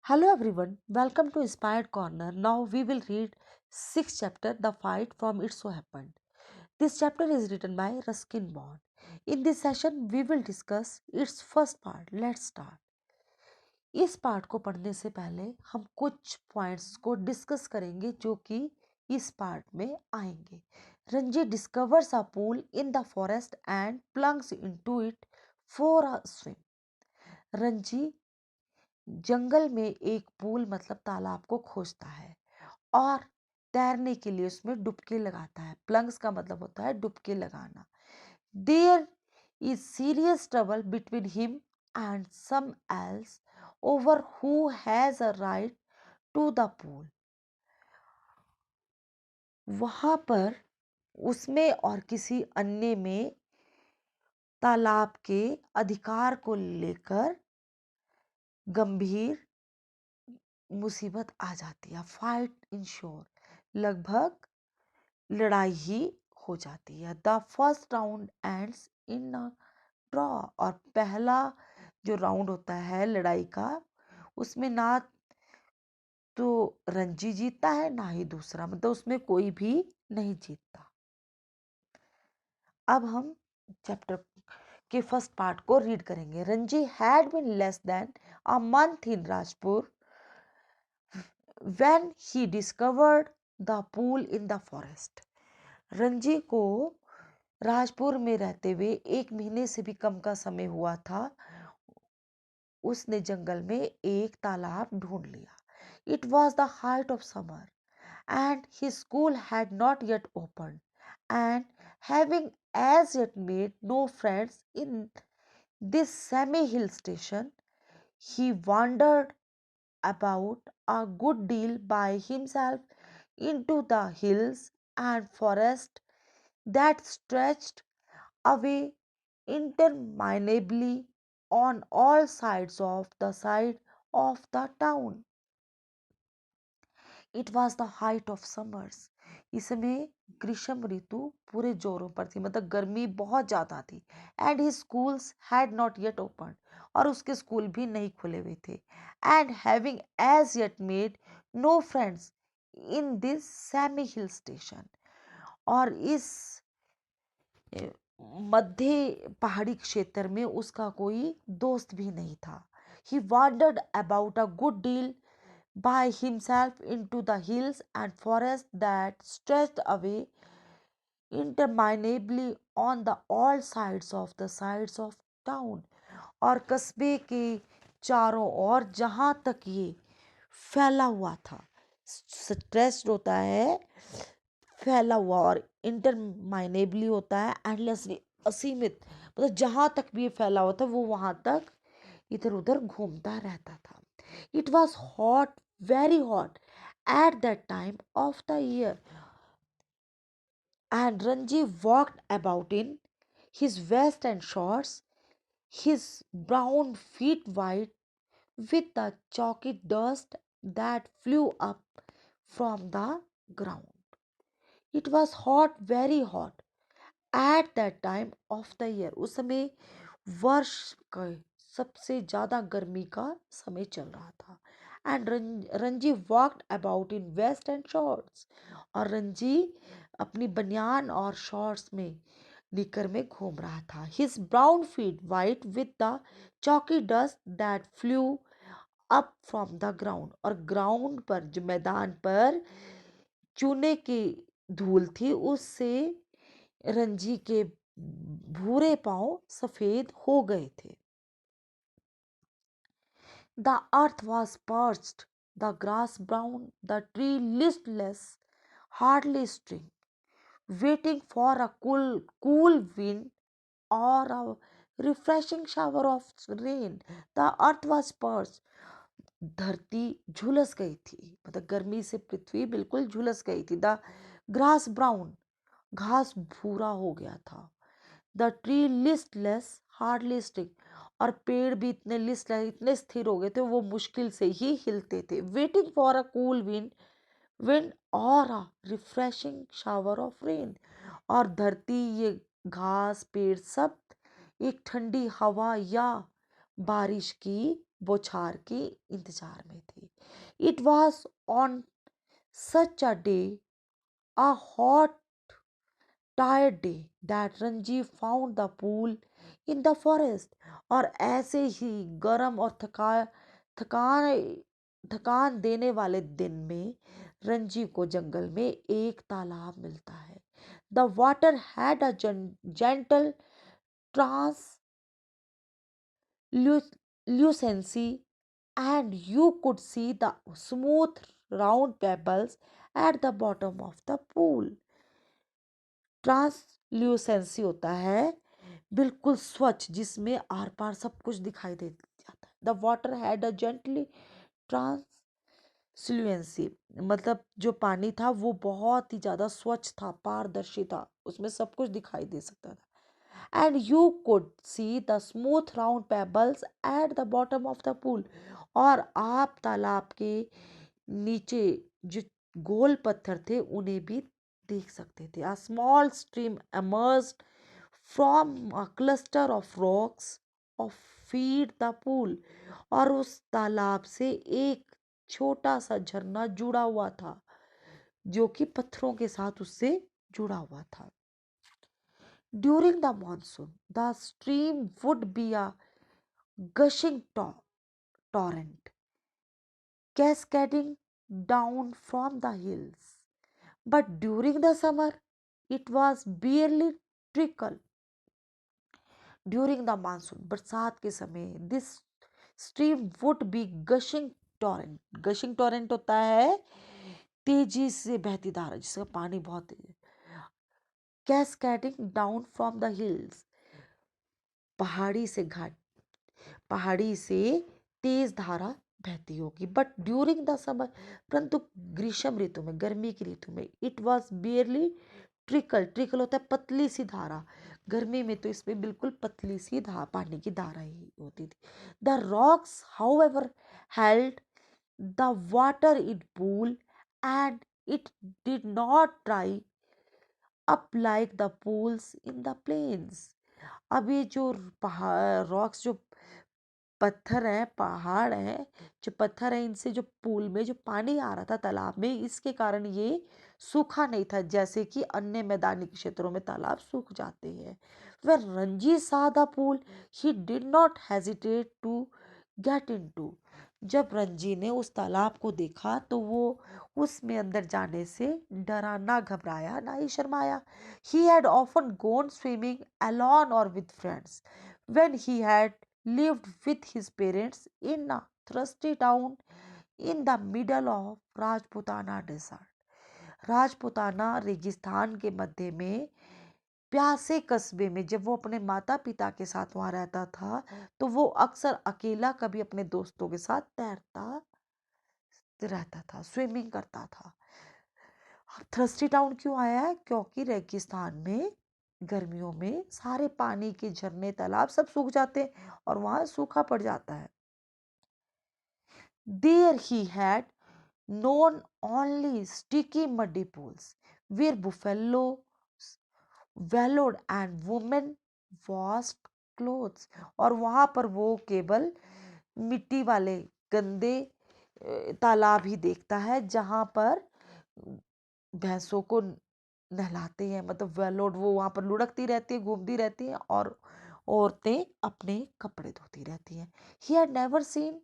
Hello everyone, welcome to Inspired Corner. Now we will read sixth chapter, The Fight from It So Happened. This chapter is written by Ruskin Bond. In this session, we will discuss its first part. Let's start. इस part को पढ़ने से पहले हम कुछ points को discuss करेंगे जो कि इस पार्ट में आएंगे. Ranji discovers a pool in the forest and plunges into it for a swim. Ranji जंगल में एक पूल मतलब तालाब को खोजता है और तैरने के लिए उसमें डुबकी लगाता है. प्लंग्स का मतलब होता है डुबकी लगाना. There is serious trouble between him and some else over who has a right to the pool. वहां पर उसमें और किसी अन्य में तालाब के अधिकार को लेकर गंभीर मुसीबत आ जाती है. फाइट इन शोर, लगभग लड़ाई ही हो जाती है. The first round ends in a draw. और पहला जो राउंड होता है लड़ाई का, उसमें ना तो रंजी जीतता है ना ही दूसरा, मतलब उसमें कोई भी नहीं जीतता. अब हम चैप्टर के फर्स्ट पार्ट को रीड करेंगे. Ranji had been less than a month in Rajpur when he discovered the pool in the forest. Ranji को राजपुर में रहते हुए 1 महीने से भी कम का समय हुआ था. उसने जंगल में एक तालाब ढूंढ लिया. It was the height of summer and his school had not yet opened, and having as yet made no friends in this semi-hill station, he wandered about a good deal by himself into the hills and forest that stretched away interminably on all sides of the side of the town. It was the height of summers. इसमें ग्रीष्म ऋतु पूरे जोरों पर थी, मतलब गर्मी बहुत ज्यादा थी. And his schools had not yet open, और उसके स्कूल भी नहीं खुले हुए थे. And having as yet made no friends in this semi hill station. और इस मध्य पहाड़ी क्षेत्र में उसका कोई दोस्त भी नहीं था. He wandered about a good deal by himself into the hills and forests that stretched away interminably on the all sides of town. और कस्बे के चारों ओर जहां तक ये फैला हुआ था. स्ट्रेस्ड होता है फैला हुआ, और इंटरमाइनेबली होता है एंडलेसली, असीमित, मतलब जहां तक भी ये फैला हुआ था वो वहां तक इधर उधर घूमता रहता था. It was hot, very hot at that time of the year, and Ranji walked about in his vest and shorts, his brown feet white with the chalky dust that flew up from the ground. It was hot, very hot at that time of the year. उस समय वर्ष का सबसे ज्यादा गर्मी का समय चल रहा था. And Ranji walked about in vest and shorts. और रंजी अपनी बनियान और शॉर्ट्स में निकर में घूम रहा था. His brown feet white with the chalky dust that flew up from the ground. और ग्राउंड पर, जो मैदान पर चूने की धूल थी, उससे रंजी के भूरे पांव सफेद हो गए थे. The earth was parched, the grass brown, the tree listless, hardly stirring, waiting for a cool wind or a refreshing shower of rain. The earth was parched. धरती झुलस गई थी, मतलब गर्मी से पृथ्वी बिल्कुल झुलस गई थी. द ग्रास ब्राउन, घास भूरा हो गया था. The tree listless, hardly stick, और पेड़ भी इतने लिस्टलेस, इतने स्थिर हो गए थे वो मुश्किल से ही हिलते थे. Waiting for a cool wind और a refreshing shower of rain. और धरती, ये घास पेड़ सब एक ठंडी हवा या बारिश की बौछार के इंतजार में थी। It was on such a day, a hot tired day that Ranji found the pool in the forest। और ऐसे ही गर्म और थकान थकान देने वाले दिन में रंजी को जंगल में एक तालाब मिलता है। The water had a gentle translucency, and you could see the smooth round pebbles at the bottom of the pool। ट्रांसल्यूसेंसी होता है बिल्कुल स्वच्छ, जिसमें आर पार सब कुछ दिखाई दे जाता है। The water had a gently translucency, मतलब जो पानी था वो बहुत ही ज्यादा स्वच्छ था, पारदर्शी था, उसमें सब कुछ दिखाई दे सकता था। And you could see the smooth round pebbles at the bottom of the pool, और आप तालाब के नीचे जो गोल पत्थर थे उन्हें भी देख सकते थे। A small stream emerged from a cluster of rocks of feed the pool, और उस तालाब से एक छोटा सा झरना जुड़ा हुआ था जो कि पत्थरों के साथ उससे जुड़ा हुआ था। During the monsoon the stream would be a gushing torrent cascading down from the hills, but during the summer it was barely trickle। During the monsoon, बरसात के समय, this stream would be gushing torrent. Gushing torrent होता है तेजी से बहती धारा जिसका पानी बहुत तेज है। Cascading down from the hills, पहाड़ी से घाट, पहाड़ी से तेज धारा बहती होगी। बट ड्यूरिंग द समर, परंतु ग्रीष्म ऋतु में, गर्मी की ऋतु में, it was barely trickle. Trickle होता है पतली सी धारा, गर्मी में तो इसमें बिल्कुल पतली सी पानी की धारा ही होती थी। The rocks however held the water in pool, and it did not dry up like the pools in the plains. अब ये जो पहाड़ रॉक्स, जो पत्थर है, पहाड़ है, जो पत्थर है, इनसे जो पूल में जो पानी आ रहा था तालाब में, इसके कारण ये सूखा नहीं था जैसे कि अन्य मैदानी क्षेत्रों में तालाब सूख जाते हैं। वह Ranji saw the pool, he did not hesitate to get into. जब रंजी ने उस तालाब को देखा तो वो उसमें अंदर जाने से डरा, ना घबराया, ना ही शर्माया। He had often gone swimming alone or with friends when he had lived with his parents in a thirsty town in the middle of Rajputana desert। Rajputana रेगिस्तान के मध्य में प्यासे कस्बे में जब वो अपने माता पिता के साथ वहां रहता था, तो वो अक्सर अकेला, कभी अपने दोस्तों के साथ तैरता रहता था, स्विमिंग करता था। अब थर्स्टी टाउन क्यों आया है? क्योंकि रेगिस्तान में गर्मियों में सारे पानी के झरने, तालाब सब सूख जाते हैं और वहां सूखा पड़ जाता है। There he had known only sticky muddy pools where buffalo wallowed and women washed clothes। और वहां पर वो केवल मिट्टी वाले गंदे तालाब ही देखता है जहां पर भैंसों को नहलाते हैं, मतलब वेलोड, वो वहां पर लुढ़कती रहती है, घूमती रहती हैं, और औरतें अपने कपड़े धोती रहती हैं। He had never seen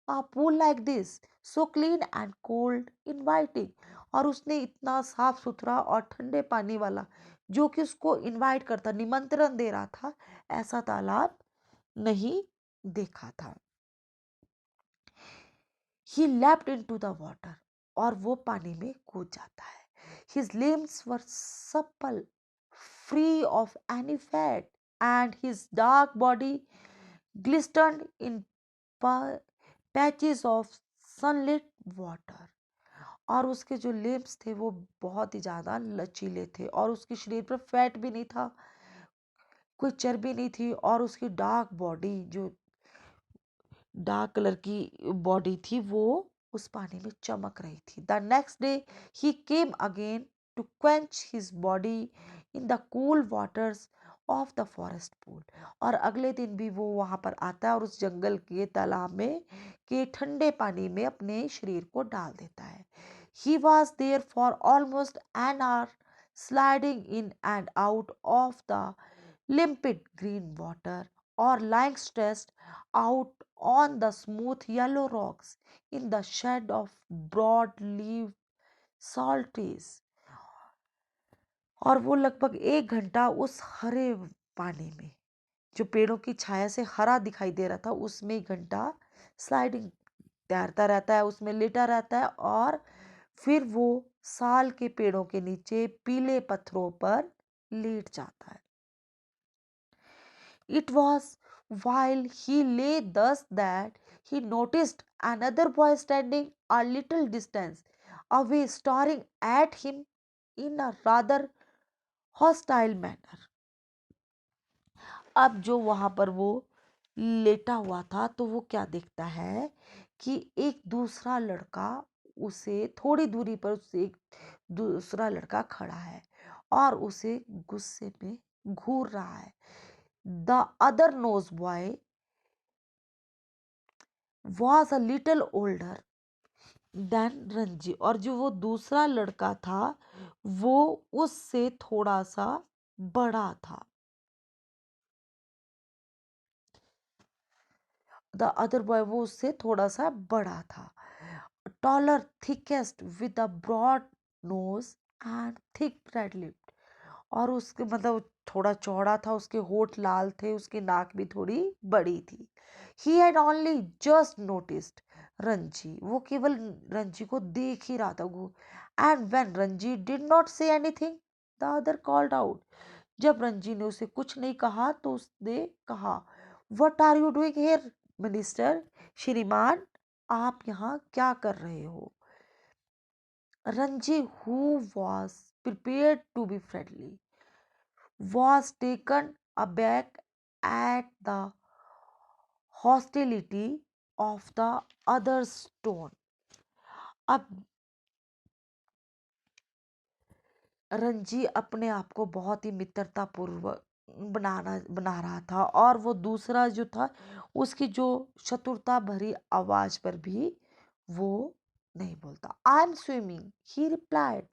a pool like this, so clean and cold inviting। और उसने इतना साफ सुथरा और ठंडे पानी वाला, जो कि उसको इनवाइट करता, निमंत्रण दे रहा था, ऐसा तालाब नहीं देखा था। ही leapt into the water, और वो पानी में कूद जाता है। His limbs were supple, free of any fat, and his dark body glistened in patches of sunlit water. और उसके जो लिप्स थे वो बहुत ही ज्यादा लचीले थे, और उसके शरीर पर फैट भी नहीं था, कोई चर्बी नहीं थी, और उसकी डार्क बॉडी, जो डार्क कलर की बॉडी थी, वो उस पानी में चमक रही थी। The next day he came again to quench his body in the cool waters, of the forest pool. और अगले दिन भी वो वहां पर आता है और उस जंगल के तालाब में के ठंडे पानी में अपने शरीर को डाल देता है। He was there for almost an hour, sliding in and out of the limpid green water or lying stretched out on the smooth yellow rocks in the shade of broad-leaved salt trees। और वो लगभग 1 घंटा उस हरे पानी में, जो पेड़ों की छाया से हरा दिखाई दे रहा था, उसमें 1 घंटा स्लाइडिंग तैरता रहता है, उसमें लेटा रहता है और फिर वो साल के पेड़ों के नीचे पीले पत्थरों पर लेट जाता है। It was while he lay thus that he noticed another boy standing a little distance away, staring at him in a rather hostile manner। अब जो वहां पर वो लेटा हुआ था तो वो क्या देखता है कि एक दूसरा लड़का उसे थोड़ी दूरी पर, उससे एक दूसरा लड़का खड़ा है और उसे गुस्से में घूर रहा है। The other nose boy was a little older than Ranji, और जो वो दूसरा लड़का था वो उससे थोड़ा सा बड़ा था। द अदर बॉय, वो उससे थोड़ा सा बड़ा था। Taller, thickest with a broad nose and thick red lip, और उसके मतलब थोड़ा चौड़ा था, उसके होठ लाल थे, उसकी नाक भी थोड़ी बड़ी थी। He had only just noticed Ranji, वो केवल रंजी को देख ही रहा था। And when Ranji did not say anything, the other called out, जब रंजी ने उसे कुछ नहीं कहा तो उसने कहा, what are you doing here minister, श्रीमान आप यहाँ क्या कर रहे हो। Ranji, who was prepared to be friendly, was taken aback at the hostility of the other's tone। अब रंजी अपने आप को बहुत ही मित्रतापूर्वक बना रहा था और वो दूसरा जो था उसकी जो चतुरता भरी आवाज पर भी वो नहीं बोलता। I am swimming, he replied,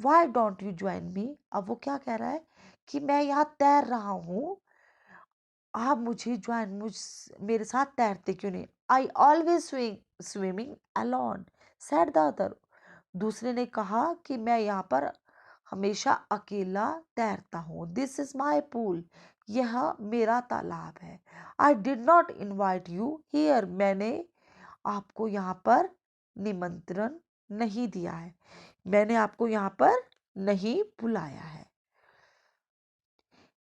why don't you join me. अब वो क्या कह रहा है कि मैं यहाँ तैर रहा हूँ, आप मुझे ज्वाइन मेरे साथ तैरते क्यों नहीं। I always swimming alone, said the other, दूसरे ने कहा कि मैं यहाँ पर हमेशा अकेला तैरता हूँ। दिस इज माई पूल, यह मेरा तालाब है। I did not invite you here, मैंने आपको यहाँ पर निमंत्रण नहीं दिया है, मैंने आपको यहाँ पर नहीं बुलाया है।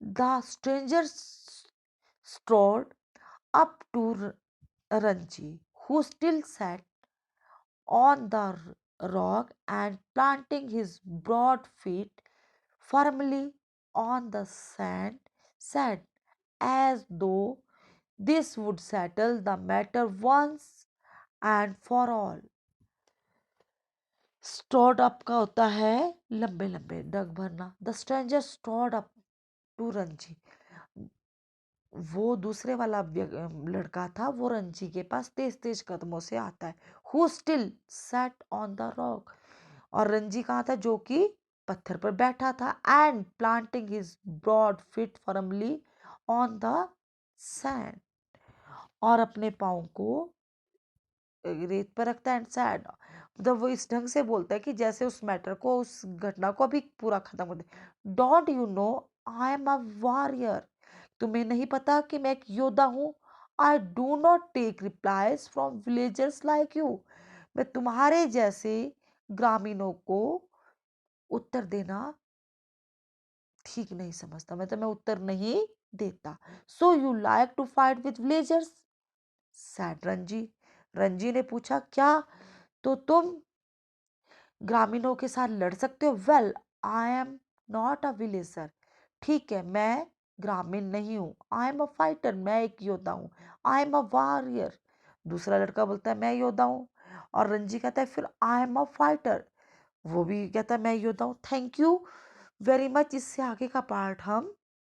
The stranger strode up to Ranji, who still sat on the rock and planting his broad feet firmly on the sand, said, as though this would settle the matter once and for all। Strode up का होता है लंबे लंबे डग भरना। The stranger strode up to Ranji, वो दूसरे वाला लड़का था, वो रंजी के पास तेज तेज कदमों से आता है। Who still sat on the rock, और रंजी कहाँ था, जो कि पत्थर पर बैठा था। And planting his broad feet firmly on the sand, और अपने पाँव को रेत पर रखता है। एंड सैड, मतलब वो इस ढंग से बोलता है कि जैसे उस मैटर को, उस घटना को अभी पूरा खत्म कर दे। Don't you know I am a warrior, तुम्हें नहीं पता कि मैं एक योद्धा हूँ। I do not take replies from villagers like you, मैं तुम्हारे जैसे ग्रामीणों को उत्तर देना ठीक नहीं समझता, मतलब मैं उत्तर नहीं देता। So you like to fight with villagers, said Ranji, Ranji ने पूछा, क्या तो तुम ग्रामीणों के साथ लड़ सकते हो। Well, I am not a villager, ठीक है मैं ग्रामीण नहीं हूँ। आई एम अ फाइटर, मैं एक योद्धा हूँ। आई एम अ वॉरियर, दूसरा लड़का बोलता है मैं योद्धा हूँ। और रंजी कहता है फिर आई एम अ फाइटर, वो भी कहता है मैं योद्धा हूँ। थैंक यू वेरी मच, इससे आगे का पार्ट हम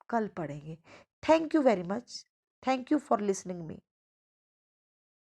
कल पढ़ेंगे। Thank you very much. Thank you for listening me.